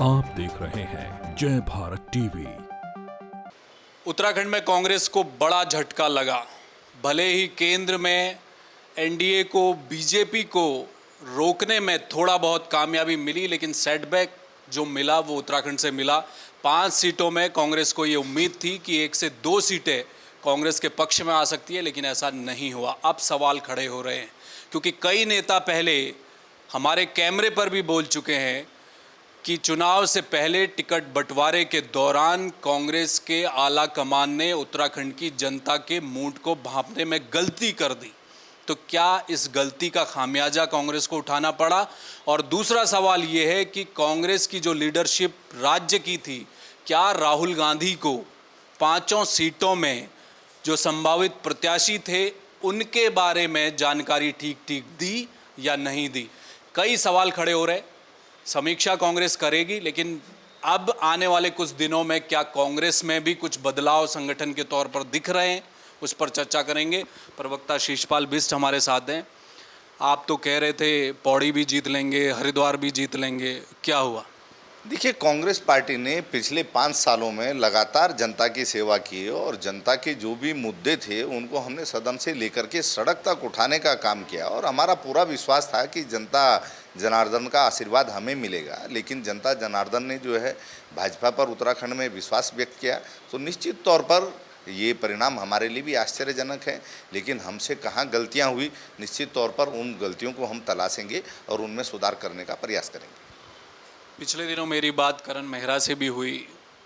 आप देख रहे हैं जय भारत टीवी। उत्तराखंड में कांग्रेस को बड़ा झटका लगा। भले ही केंद्र में एनडीए को, बीजेपी को रोकने में थोड़ा बहुत कामयाबी मिली, लेकिन सेटबैक जो मिला वो उत्तराखंड से मिला। 5 सीटों में कांग्रेस को ये उम्मीद थी कि 1 से 2 सीटें कांग्रेस के पक्ष में आ सकती है, लेकिन ऐसा नहीं हुआ। अब सवाल खड़े हो रहे हैं, क्योंकि कई नेता पहले हमारे कैमरे पर भी बोल चुके हैं कि चुनाव से पहले टिकट बंटवारे के दौरान कांग्रेस के आला कमान ने उत्तराखंड की जनता के मूड को भांपने में गलती कर दी। तो क्या इस गलती का खामियाजा कांग्रेस को उठाना पड़ा? और दूसरा सवाल ये है कि कांग्रेस की जो लीडरशिप राज्य की थी, क्या राहुल गांधी को 5 सीटों में जो संभावित प्रत्याशी थे उनके बारे में जानकारी ठीक दी या नहीं दी? कई सवाल खड़े हो रहे। समीक्षा कांग्रेस करेगी, लेकिन अब आने वाले कुछ दिनों में क्या कांग्रेस में भी कुछ बदलाव संगठन के तौर पर दिख रहे हैं, उस पर चर्चा करेंगे। प्रवक्ता शीशपाल बिष्ट हमारे साथ हैं। आप तो कह रहे थे पौड़ी भी जीत लेंगे, हरिद्वार भी जीत लेंगे, क्या हुआ? देखिए, कांग्रेस पार्टी ने पिछले 5 सालों में लगातार जनता की सेवा की और जनता के जो भी मुद्दे थे उनको हमने सदन से लेकर के सड़क तक उठाने का काम किया और हमारा पूरा विश्वास था कि जनता जनार्दन का आशीर्वाद हमें मिलेगा। लेकिन जनता जनार्दन ने जो है भाजपा पर उत्तराखंड में विश्वास व्यक्त किया, तो निश्चित तौर पर ये परिणाम हमारे लिए भी आश्चर्यजनक है। लेकिन हमसे कहाँ गलतियाँ हुई, निश्चित तौर पर उन गलतियों को हम तलाशेंगे और उनमें सुधार करने का प्रयास करेंगे। पिछले दिनों मेरी बात करण मेहरा से भी हुई,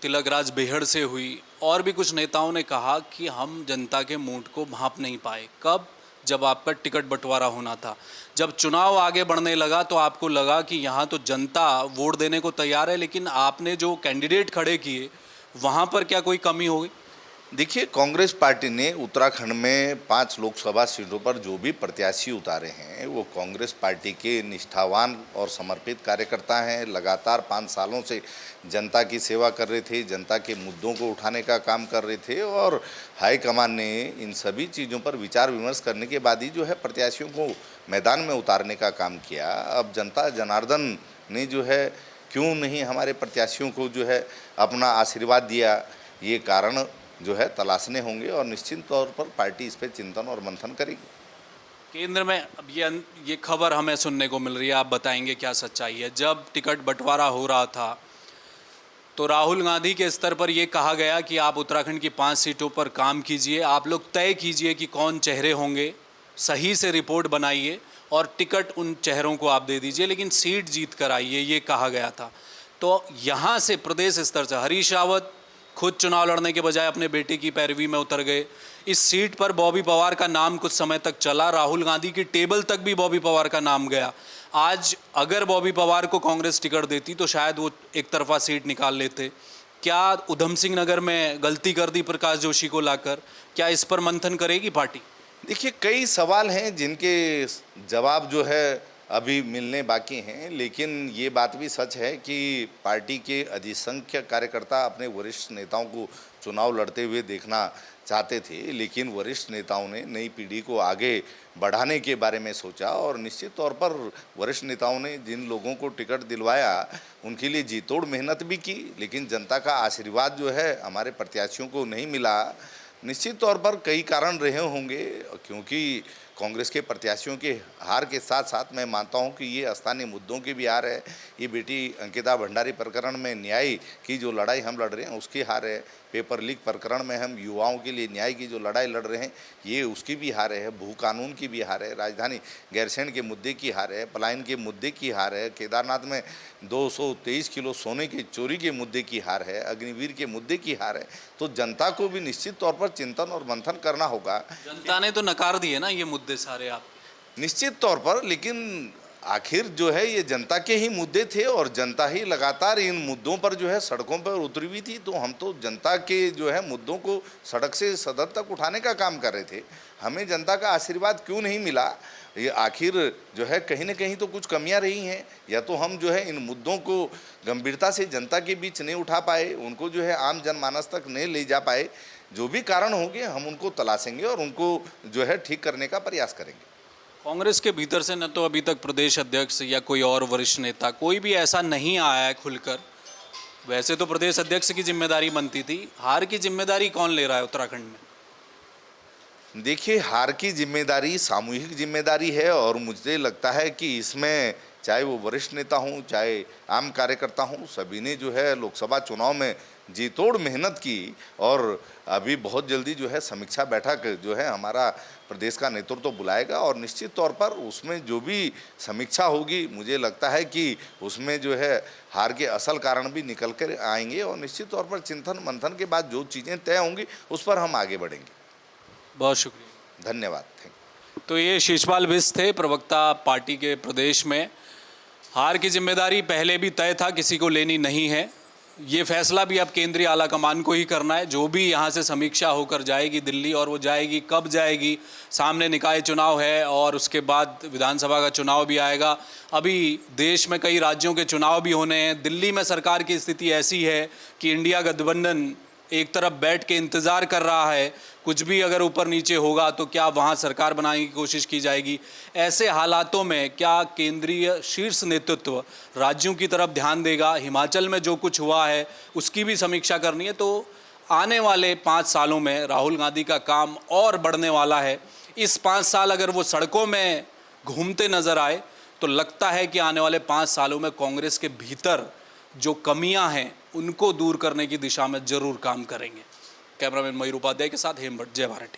तिलकराज बेहड़ से हुई, और भी कुछ नेताओं ने कहा कि हम जनता के मूड को भांप नहीं पाए। कब? जब आपका टिकट बंटवारा होना था, जब चुनाव आगे बढ़ने लगा तो आपको लगा कि यहाँ तो जनता वोट देने को तैयार है, लेकिन आपने जो कैंडिडेट खड़े किए वहाँ पर क्या कोई कमी हो गई? देखिए, कांग्रेस पार्टी ने उत्तराखंड में 5 लोकसभा सीटों पर जो भी प्रत्याशी उतारे हैं वो कांग्रेस पार्टी के निष्ठावान और समर्पित कार्यकर्ता हैं। लगातार 5 सालों से जनता की सेवा कर रहे थे, जनता के मुद्दों को उठाने का काम कर रहे थे और हाईकमान ने इन सभी चीज़ों पर विचार विमर्श करने के बाद ही जो है प्रत्याशियों को मैदान में उतारने का काम किया। अब जनता जनार्दन ने जो है क्यों नहीं हमारे प्रत्याशियों को जो है अपना आशीर्वाद दिया, ये कारण जो है तलाशने होंगे और निश्चित तौर पर पार्टी इस पर चिंतन और मंथन करेगी। केंद्र में अब ये खबर हमें सुनने को मिल रही है, आप बताएंगे क्या सच्चाई है? जब टिकट बंटवारा हो रहा था तो राहुल गांधी के स्तर पर यह कहा गया कि आप उत्तराखंड की 5 सीटों पर काम कीजिए, आप लोग तय कीजिए कि कौन चेहरे होंगे, सही से रिपोर्ट बनाइए और टिकट उन चेहरों को आप दे दीजिए, लेकिन सीट जीत कर आइए, ये कहा गया था। तो यहाँ से प्रदेश स्तर से हरीश रावत खुद चुनाव लड़ने के बजाय अपने बेटे की पैरवी में उतर गए। इस सीट पर बॉबी पवार का नाम कुछ समय तक चला, राहुल गांधी की टेबल तक भी बॉबी पवार का नाम गया। आज अगर बॉबी पवार को कांग्रेस टिकट देती तो शायद वो एक तरफा सीट निकाल लेते। क्या उधम सिंह नगर में गलती कर दी प्रकाश जोशी को लाकर? क्या इस पर मंथन करेगी पार्टी? देखिए, कई सवाल हैं जिनके जवाब जो है अभी मिलने बाकी हैं, लेकिन ये बात भी सच है कि पार्टी के अधिसंख्यक कार्यकर्ता अपने वरिष्ठ नेताओं को चुनाव लड़ते हुए देखना चाहते थे, लेकिन वरिष्ठ नेताओं ने नई पीढ़ी को आगे बढ़ाने के बारे में सोचा और निश्चित तौर पर वरिष्ठ नेताओं ने जिन लोगों को टिकट दिलवाया उनके लिए जी तोड़ मेहनत भी की, लेकिन जनता का आशीर्वाद जो है हमारे प्रत्याशियों को नहीं मिला। निश्चित तौर पर कई कारण रहे होंगे, क्योंकि कांग्रेस के प्रत्याशियों के हार के साथ साथ मैं मानता हूं कि ये स्थानीय मुद्दों की भी हार है। ये बेटी अंकिता भंडारी प्रकरण में न्याय की जो लड़ाई हम लड़ रहे हैं उसकी हार है। पेपर लीक प्रकरण में हम युवाओं के लिए न्याय की जो लड़ाई लड़ रहे हैं ये उसकी भी हार है। भू कानून की भी हार है, राजधानी गैरसैंण के मुद्दे की हार है, पलायन के मुद्दे की हार है, केदारनाथ में 223 किलो सोने की चोरी के मुद्दे की हार है, अग्निवीर के मुद्दे की हार है। तो जनता को भी निश्चित तौर पर चिंतन और मंथन करना होगा। जनता ने तो नकार दिए ना ये मुद्दे सारे आप? निश्चित तौर पर, लेकिन आखिर जो है ये जनता के ही मुद्दे थे और जनता ही लगातार इन मुद्दों पर जो है सड़कों पर उतरी हुई थी। तो हम तो जनता के जो है मुद्दों को सड़क से सदन तक उठाने का काम कर रहे थे। हमें जनता का आशीर्वाद क्यों नहीं मिला, ये आखिर जो है कहीं ना कहीं तो कुछ कमियां रही हैं, या तो हम जो है इन मुद्दों को गंभीरता से जनता के बीच नहीं उठा पाए, उनको जो है आम जनमानस तक नहीं ले जा पाए। जो भी कारण होंगे हम उनको तलाशेंगे और उनको जो है ठीक करने का प्रयास करेंगे। कांग्रेस के भीतर से न तो अभी तक प्रदेश अध्यक्ष या कोई और वरिष्ठ नेता कोई भी ऐसा नहीं आया है खुलकर वैसे तो प्रदेश अध्यक्ष की जिम्मेदारी बनती थी, हार की जिम्मेदारी कौन ले रहा है उत्तराखंड में? देखिए, हार की जिम्मेदारी सामूहिक जिम्मेदारी है और मुझे लगता है कि इसमें चाहे वो वरिष्ठ नेता हों, चाहे आम कार्यकर्ता हों, सभी ने जो है लोकसभा चुनाव में जी तोड़ मेहनत की और अभी बहुत जल्दी जो है समीक्षा बैठक जो है हमारा प्रदेश का नेतृत्व तो बुलाएगा और निश्चित तौर पर उसमें जो भी समीक्षा होगी, मुझे लगता है कि उसमें जो है हार के असल कारण भी निकल कर आएंगे और निश्चित तौर पर चिंतन मंथन के बाद जो चीज़ें तय होंगी उस पर हम आगे बढ़ेंगे। बहुत शुक्रिया, धन्यवाद, थैंक। तो ये शिशपाल बिष्ट थे, प्रवक्ता पार्टी के प्रदेश में। हार की जिम्मेदारी पहले भी तय था, किसी को लेनी नहीं है। ये फैसला भी अब केंद्रीय आला कमान को ही करना है। जो भी यहाँ से समीक्षा होकर जाएगी दिल्ली, और वो जाएगी कब जाएगी, सामने निकाय चुनाव है और उसके बाद विधानसभा का चुनाव भी आएगा। अभी देश में कई राज्यों के चुनाव भी होने हैं। दिल्ली में सरकार की स्थिति ऐसी है कि इंडिया गठबंधन एक तरफ बैठ के इंतज़ार कर रहा है, कुछ भी अगर ऊपर नीचे होगा तो क्या वहाँ सरकार बनाने की कोशिश की जाएगी। ऐसे हालातों में क्या केंद्रीय शीर्ष नेतृत्व राज्यों की तरफ ध्यान देगा? हिमाचल में जो कुछ हुआ है उसकी भी समीक्षा करनी है। तो आने वाले 5 सालों में राहुल गांधी का काम और बढ़ने वाला है। इस 5 साल अगर वो सड़कों में घूमते नज़र आए तो लगता है कि आने वाले 5 सालों में कांग्रेस के भीतर जो कमियां हैं उनको दूर करने की दिशा में जरूर काम करेंगे। कैमरामैन मयूर उपाध्याय के साथ हेमभट्ट, जय भारत।